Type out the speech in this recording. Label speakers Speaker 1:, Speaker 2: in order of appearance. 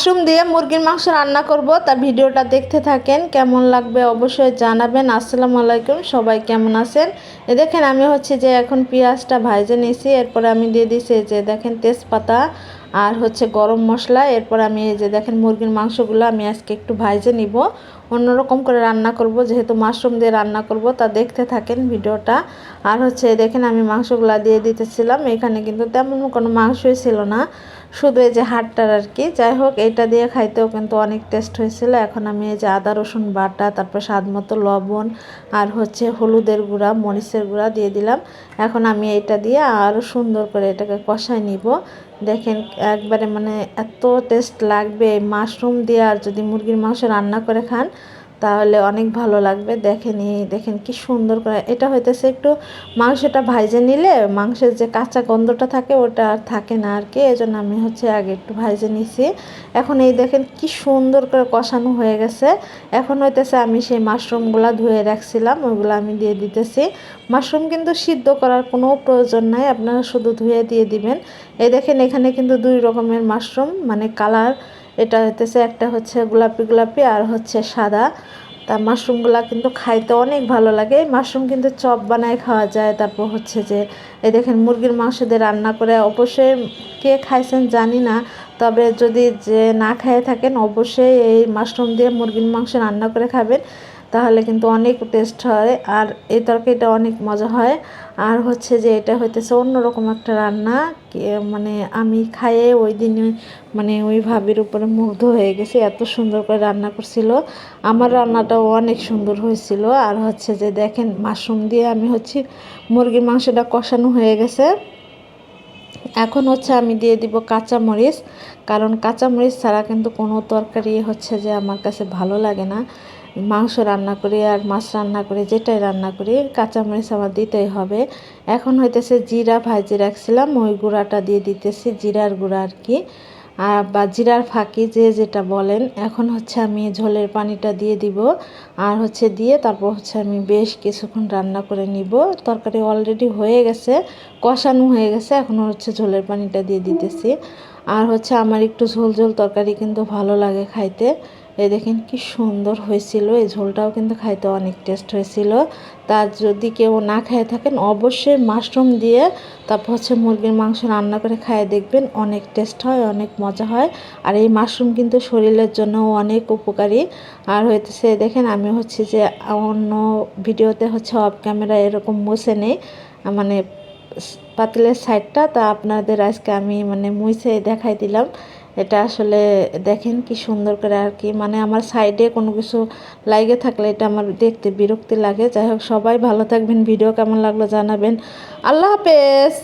Speaker 1: Mushroom দিয়ে মুরগির মাংস রান্না করব, তার ভিডিওটা দেখতে থাকেন। কেমন লাগবে অবশ্যই জানাবেন। আসসালামু আলাইকুম, সবাই কেমন আছেন? দেখেন আমি হচ্ছে যে এখন পেঁয়াজটা ভাজে নিয়েছি, এরপরে আমি দিয়ে দিয়েছি যে দেখেন তেজপাতা আর হচ্ছে গরম মশলা। এরপর আমি এই যে দেখেন মুরগির মাংসগুলো আমি আজকে একটু ভাজে নিব, অন্যরকম করে রান্না করব, যেহেতু মাশরুম দিয়ে রান্না করব। তা দেখতে থাকেন ভিডিওটা। আর হচ্ছে দেখেন আমি মাংসগুলো দিয়ে দিতেছিলাম। এখানে কিন্তু তেমন কোনো মাংসই ছিল না, শুধু এই যে হাড়টার আর কি। যাই হোক, এটা দিয়ে খাইতেও কিন্তু অনেক টেস্ট হয়েছিল। এখন আমি এই যে আদা রসুন বাটা, তারপর স্বাদ মতো লবণ আর হচ্ছে হলুদের গুঁড়া মরিচের গুঁড়া দিয়ে দিলাম। এখন আমি এটা দিয়ে আরও সুন্দর করে এটাকে কষায় নিব। দেখেন একবারে মানে এত টেস্ট লাগবে মাশরুম দিয়ে, আর যদি মুরগির মাংস রান্না করে খান তাহলে অনেক ভালো লাগবে। দেখেন কি সুন্দর করে এটা হইতেছে। একটু মাংসটা ভাইজে নিলে মাংসের যে কাঁচা গন্ধটা থাকে ওটা আর থাকে না আর কি, এই জন্য আমি হচ্ছে আগে একটু ভাইজে নিছি। এখন এই দেখেন কি সুন্দর করে কষানো হয়ে গেছে। এখন হইতেছে আমি সেই মাশরুমগুলো ধুয়ে রাখছিলাম ওইগুলো আমি দিয়ে দিতেছি। মাশরুম কিন্তু সিদ্ধ করার কোনো প্রয়োজন নাই, আপনারা শুধু ধুয়ে দিয়ে দিবেন। এই দেখেন এখানে কিন্তু দুই রকমের মাশরুম, মানে কালার। এটা হইতেছে একটা হচ্ছে গোলাপি গোলাপি আর হচ্ছে সাদা। তা মাশরুমগুলো কিন্তু খাইতে অনেক ভালো লাগে। মাশরুম কিন্তু চপ বানায় খাওয়া যায়। তারপর হচ্ছে যে এই দেখেন মুরগির মাংস দিয়ে রান্না করে, অবশ্যই কে খাইছেন জানি না, তবে যদি যে না খেয়ে থাকেন অবশ্যই এই মাশরুম দিয়ে মুরগির মাংস রান্না করে খাবেন, তাহলে কিন্তু অনেক টেস্ট হয় আর এই তরকারিটা অনেক মজা হয়। আর হচ্ছে যে এটা হইতেছে অন্যরকম একটা রান্না, মানে আমি খাইয়ে ওই দিনে মানে ওই ভাবির উপরে মুগ্ধ হয়ে গেছি, এত সুন্দর করে রান্না করছিল। আমার রান্নাটাও অনেক সুন্দর হয়েছিল। আর হচ্ছে যে দেখেন মাশরুম দিয়ে আমি হচ্ছে মুরগির মাংসটা কষানো হয়ে গেছে। এখন হচ্ছে আমি দিয়ে দিব কাঁচামরিচ, কারণ কাঁচামরিচ ছাড়া কিন্তু কোনো তরকারি হচ্ছে যে আমার কাছে ভালো লাগে না। মাংস রান্না করি আর মাছ রান্না করি, যেটাই রান্না করি কাঁচামরিচ আমার দিতেই হবে। এখন হইতেছে জিরা ভাজি রাখছিলাম, ওই গুঁড়াটা দিয়ে দিতেছি, জিরার গুঁড়া আর কি, বা জিরার ফাঁকি যে যেটা বলেন। এখন হচ্ছে আমি ঝোলের পানিটা দিয়ে দিব, আর হচ্ছে দিয়ে তারপর হচ্ছে আমি বেশ কিছুক্ষণ রান্না করে নিব। তরকারি অলরেডি হয়ে গেছে, কষানো হয়ে গেছে। এখন হচ্ছে ঝোলের পানিটা দিয়ে দিতেছি। আর হচ্ছে আমার একটু ঝোল ঝোল তরকারি কিন্তু ভালো লাগে খাইতে। এই দেখেন কি সুন্দর হয়েছিল, এই ঝোলটাও কিন্তু খাইতে অনেক টেস্ট হয়েছিল। তার যদি কেউ না খেয়ে থাকেন অবশ্যই মাশরুম দিয়ে তারপর হচ্ছে মুরগির মাংস রান্না করে খাইয়ে দেখবেন, অনেক টেস্ট হয়, অনেক মজা হয়। আর এই মাশরুম কিন্তু শরীরের জন্য অনেক উপকারী। আর হইতেছে দেখেন আমি হচ্ছে যে অন্য ভিডিওতে হচ্ছে অফ ক্যামেরা এরকম মুছে নেই, মানে পাতিলের সাইডটা, তা আপনাদের আজকে আমি মানে মুছে দেখাই দিলাম। এটা আসলে দেখেন কি সুন্দর করে আর কি, মানে আমার সাইডে কোনো কিছু লাগে থাকলে এটা আমার দেখতে বিরক্তি লাগে। যাই হোক, সবাই ভালো থাকবেন, ভিডিও কেমন লাগলো জানাবেন। আল্লাহ হাফেজ।